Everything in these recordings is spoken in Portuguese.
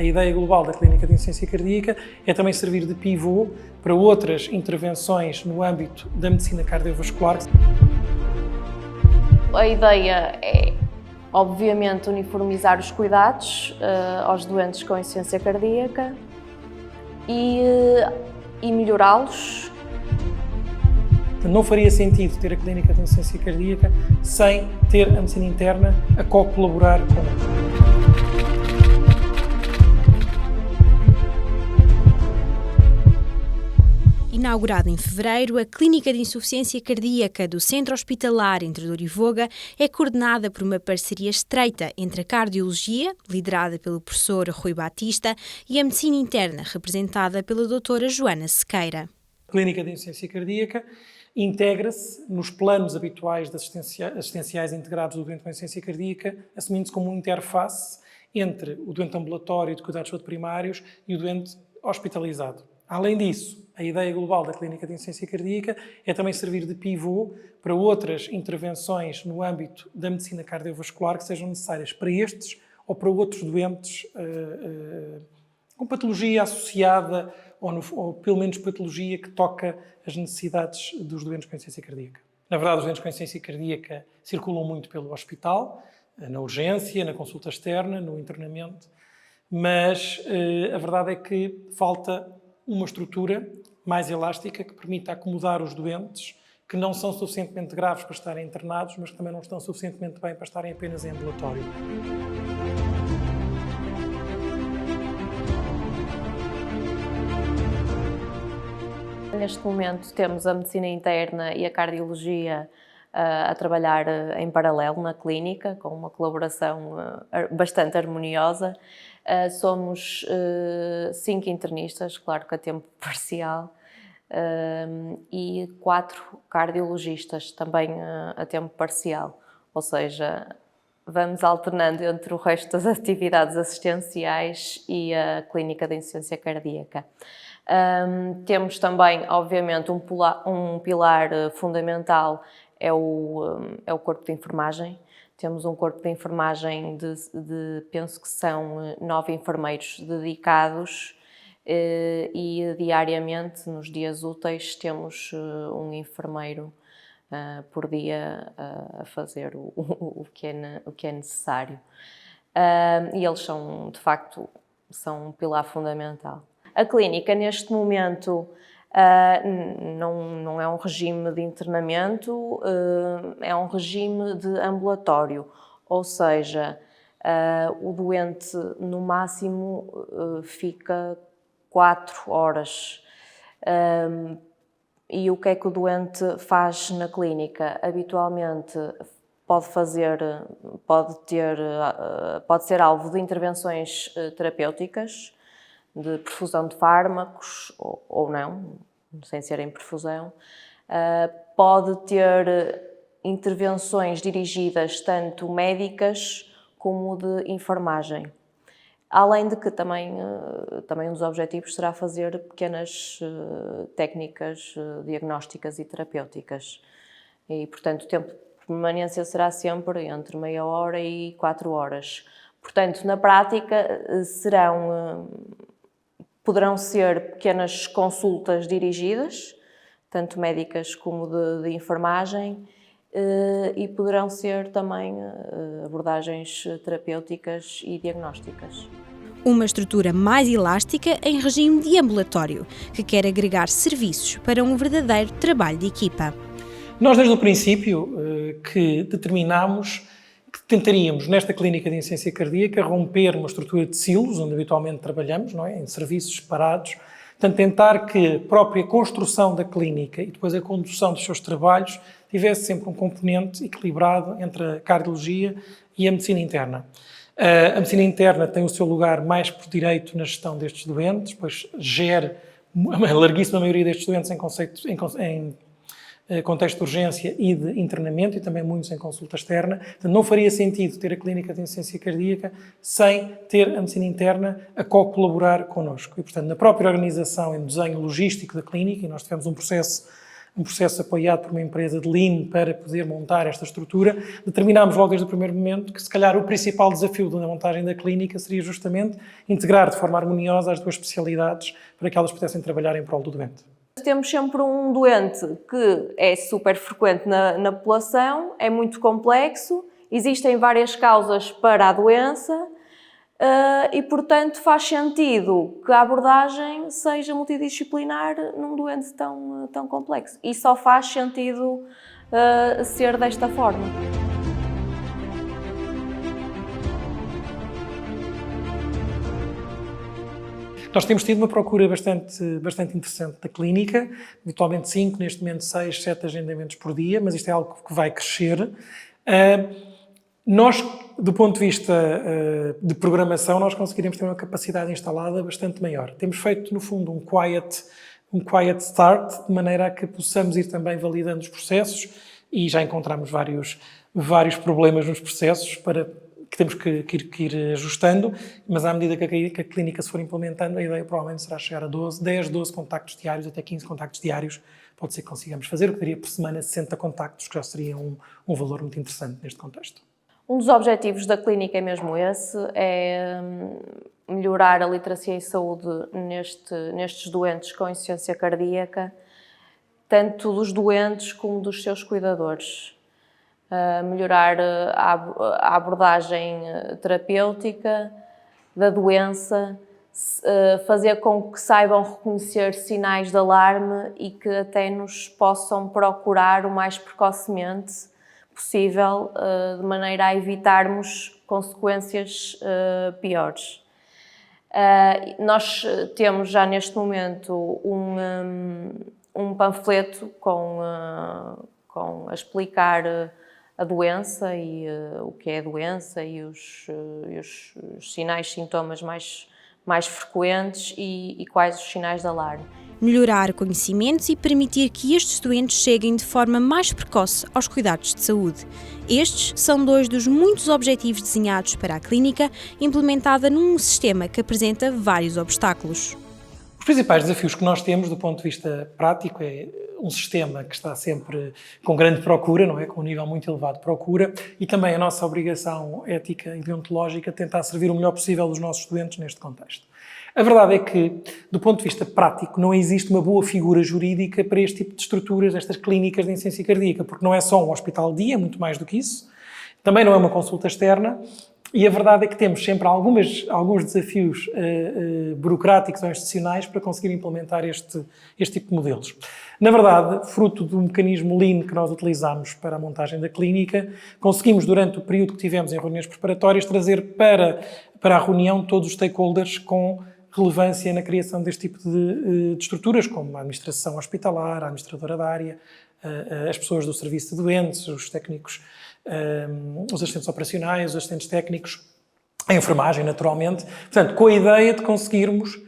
a ideia global da Clínica de Insuficiência Cardíaca é também servir de pivô para outras intervenções no âmbito da medicina cardiovascular. A ideia é, obviamente, uniformizar os cuidados aos doentes com insuficiência cardíaca e melhorá-los. Não faria sentido ter a Clínica de Insuficiência Cardíaca sem ter a medicina interna a co-colaborar connosco. Inaugurada em fevereiro, a Clínica de Insuficiência Cardíaca do Centro Hospitalar entre Douro e Voga é coordenada por uma parceria estreita entre a cardiologia, liderada pelo professor Rui Batista, e a medicina interna, representada pela doutora Joana Sequeira. A Clínica de Insuficiência Cardíaca integra-se nos planos habituais de assistenciais integrados do doente com insuficiência cardíaca, assumindo-se como uma interface entre o doente ambulatório de cuidados de saúde primários e o doente hospitalizado. Além disso, a ideia global da Clínica de Insuficiência Cardíaca é também servir de pivô para outras intervenções no âmbito da medicina cardiovascular que sejam necessárias para estes ou para outros doentes com patologia associada ou pelo menos patologia que toca as necessidades dos doentes com insuficiência cardíaca. Na verdade, os doentes com insuficiência cardíaca circulam muito pelo hospital, na urgência, na consulta externa, no internamento, mas a verdade é que falta uma estrutura mais elástica que permita acomodar os doentes que não são suficientemente graves para estarem internados, mas que também não estão suficientemente bem para estarem apenas em ambulatório. Neste momento temos a medicina interna e a cardiologia a trabalhar em paralelo na clínica, com uma colaboração bastante harmoniosa. Somos 5 internistas, claro que a tempo parcial, e 4 cardiologistas, também a tempo parcial. Ou seja, vamos alternando entre o resto das atividades assistenciais e a clínica de insuficiência cardíaca. Temos também, obviamente, um pilar fundamental, é o corpo de enfermagem. Temos um corpo de enfermagem penso que são 9 enfermeiros dedicados e diariamente, nos dias úteis, temos um enfermeiro por dia a fazer o que é necessário. E eles são, de facto, um pilar fundamental. A clínica, neste momento, não é um regime de internamento, é um regime de ambulatório, ou seja, o doente no máximo fica 4 horas. E o que é que o doente faz na clínica? Habitualmente pode ser alvo de intervenções terapêuticas, de perfusão de fármacos ou não, sem ser em perfusão. Pode ter intervenções dirigidas tanto médicas como de enfermagem. Além de que também um dos objetivos será fazer pequenas técnicas diagnósticas e terapêuticas. E, portanto, o tempo de permanência será sempre entre meia hora e 4 horas. Portanto, na prática, poderão ser pequenas consultas dirigidas, tanto médicas como de enfermagem, e poderão ser também abordagens terapêuticas e diagnósticas. Uma estrutura mais elástica em regime de ambulatório, que quer agregar serviços para um verdadeiro trabalho de equipa. Nós, desde o princípio, que determinámos que tentaríamos, nesta clínica de insuficiência cardíaca, romper uma estrutura de silos, onde habitualmente trabalhamos, não é? Em serviços separados, portanto, tentar que a própria construção da clínica e depois a condução dos seus trabalhos tivesse sempre um componente equilibrado entre a cardiologia e a medicina interna. A medicina interna tem o seu lugar mais por direito na gestão destes doentes, pois gera a larguíssima maioria destes doentes em contexto de urgência e de internamento e também muitos em consulta externa. Portanto, não faria sentido ter a clínica de insuficiência cardíaca sem ter a medicina interna a co-colaborar connosco. E, portanto, na própria organização e no desenho logístico da clínica, e nós tivemos um processo um processo apoiado por uma empresa de Lean para poder montar esta estrutura, determinámos logo desde o primeiro momento que se calhar o principal desafio da montagem da clínica seria justamente integrar de forma harmoniosa as duas especialidades para que elas pudessem trabalhar em prol do doente. Temos sempre um doente que é super frequente na população, é muito complexo, existem várias causas para a doença e, portanto, faz sentido que a abordagem seja multidisciplinar num doente tão complexo. E só faz sentido ser desta forma. Nós temos tido uma procura bastante interessante da clínica, habitualmente 5, neste momento 6, 7 agendamentos por dia, mas isto é algo que vai crescer. Nós, do ponto de vista de programação, nós conseguiremos ter uma capacidade instalada bastante maior. Temos feito, no fundo, um quiet start, de maneira a que possamos ir também validando os processos e já encontramos vários problemas nos processos que temos que ir ajustando, mas à medida que a clínica se for implementando, a ideia provavelmente será chegar a 10, 12 contactos diários, até 15 contactos diários, pode ser que consigamos fazer, o que daria por semana 60 contactos, que já seria um valor muito interessante neste contexto. Um dos objetivos da clínica é mesmo esse, é melhorar a literacia em saúde nestes doentes com insuficiência cardíaca, tanto dos doentes como dos seus cuidadores. Melhorar a abordagem terapêutica da doença, fazer com que saibam reconhecer sinais de alarme e que até nos possam procurar o mais precocemente possível, de maneira a evitarmos consequências piores. Nós temos já neste momento um panfleto a explicar a doença e o que é a doença e os sinais, sintomas mais frequentes e quais os sinais de alarme. Melhorar conhecimentos e permitir que estes doentes cheguem de forma mais precoce aos cuidados de saúde. Estes são 2 dos muitos objetivos desenhados para a clínica, implementada num sistema que apresenta vários obstáculos. Os principais desafios que nós temos do ponto de vista prático é um sistema que está sempre com grande procura, não é? Com um nível muito elevado de procura, e também a nossa obrigação ética e deontológica tentar servir o melhor possível os nossos doentes neste contexto. A verdade é que, do ponto de vista prático, não existe uma boa figura jurídica para este tipo de estruturas, estas clínicas de insuficiência cardíaca, porque não é só um hospital de dia, é muito mais do que isso, também não é uma consulta externa, e a verdade é que temos sempre alguns desafios burocráticos ou institucionais para conseguir implementar este tipo de modelos. Na verdade, fruto do mecanismo Lean que nós utilizamos para a montagem da clínica, conseguimos, durante o período que tivemos em reuniões preparatórias, trazer para a reunião todos os stakeholders com relevância na criação deste tipo de estruturas, como a administração hospitalar, a administradora da área, as pessoas do serviço de doentes, os técnicos, os assistentes operacionais, os assistentes técnicos, a enfermagem, naturalmente. Portanto, com a ideia de conseguirmos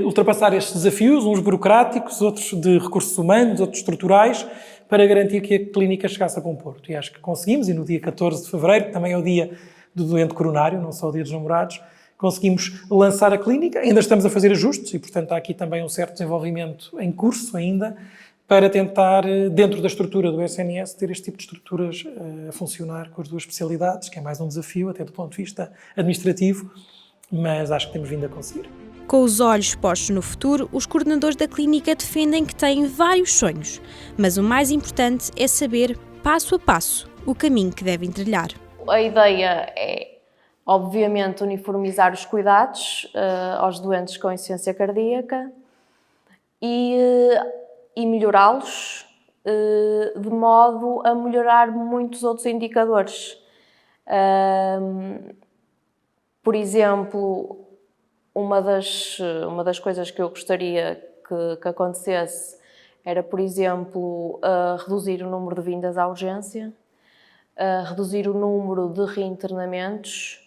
ultrapassar estes desafios, uns burocráticos, outros de recursos humanos, outros estruturais, para garantir que a clínica chegasse a bom porto. E acho que conseguimos, e no dia 14 de fevereiro, que também é o dia do doente coronário, não só o dia dos namorados, conseguimos lançar a clínica. Ainda estamos a fazer ajustes e, portanto, há aqui também um certo desenvolvimento em curso ainda, para tentar, dentro da estrutura do SNS, ter este tipo de estruturas a funcionar com as duas especialidades, que é mais um desafio, até do ponto de vista administrativo, mas acho que temos vindo a conseguir. Com os olhos postos no futuro, os coordenadores da clínica defendem que têm vários sonhos, mas o mais importante é saber, passo a passo, o caminho que devem trilhar. A ideia é, obviamente, uniformizar os cuidados aos doentes com insuficiência cardíaca e melhorá-los de modo a melhorar muitos outros indicadores. Por exemplo, uma das coisas que eu gostaria que acontecesse era, por exemplo, reduzir o número de vindas à urgência, reduzir o número de reinternamentos,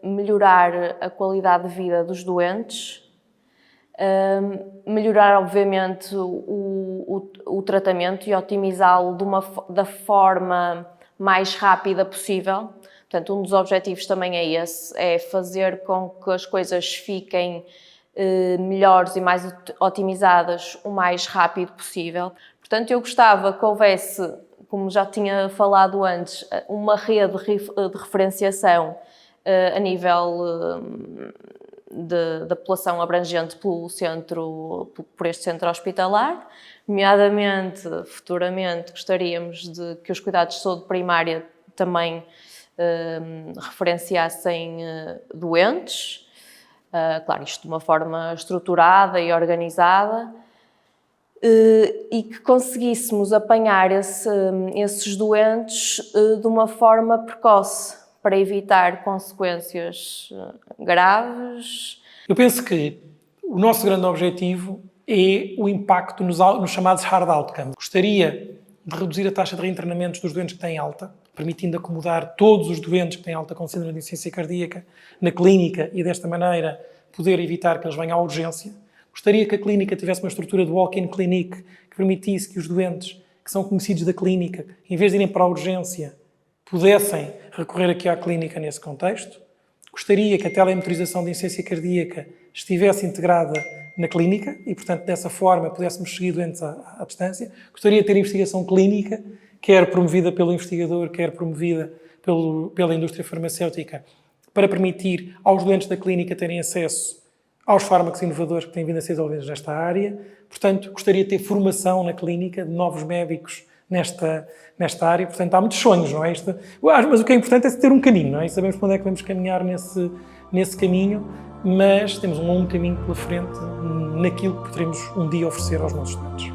melhorar a qualidade de vida dos doentes, melhorar, obviamente, o tratamento e otimizá-lo da forma mais rápida possível. Portanto, um dos objetivos também é esse, é fazer com que as coisas fiquem melhores e mais otimizadas o mais rápido possível. Portanto, eu gostava que houvesse, como já tinha falado antes, uma rede de referenciação a nível da população abrangente por este centro hospitalar. Nomeadamente, futuramente, gostaríamos de que os cuidados de saúde primária também referenciassem doentes, claro, isto de uma forma estruturada e organizada, e que conseguíssemos apanhar esses doentes de uma forma precoce, para evitar consequências graves. Eu penso que o nosso grande objetivo é o impacto nos chamados hard outcomes. Gostaria de reduzir a taxa de reinternamentos dos doentes que têm alta, permitindo acomodar todos os doentes que têm alta com síndrome de insuficiência cardíaca na clínica e, desta maneira, poder evitar que eles venham à urgência. Gostaria que a clínica tivesse uma estrutura de walk-in clinic que permitisse que os doentes que são conhecidos da clínica, em vez de irem para a urgência, pudessem recorrer aqui à clínica nesse contexto. Gostaria que a telemotorização de insuficiência cardíaca estivesse integrada na clínica e, portanto, dessa forma pudéssemos seguir doentes à distância. Gostaria de ter investigação clínica, quer promovida pelo investigador, quer promovida pela indústria farmacêutica, para permitir aos doentes da clínica terem acesso aos fármacos inovadores que têm vindo a ser desenvolvidos nesta área. Portanto, gostaria de ter formação na clínica de novos médicos nesta área. Portanto, há muitos sonhos, não é? Mas o que é importante é ter um caminho, não é? E sabemos para onde é que vamos caminhar nesse caminho, mas temos um longo caminho pela frente naquilo que poderemos um dia oferecer aos nossos estudantes.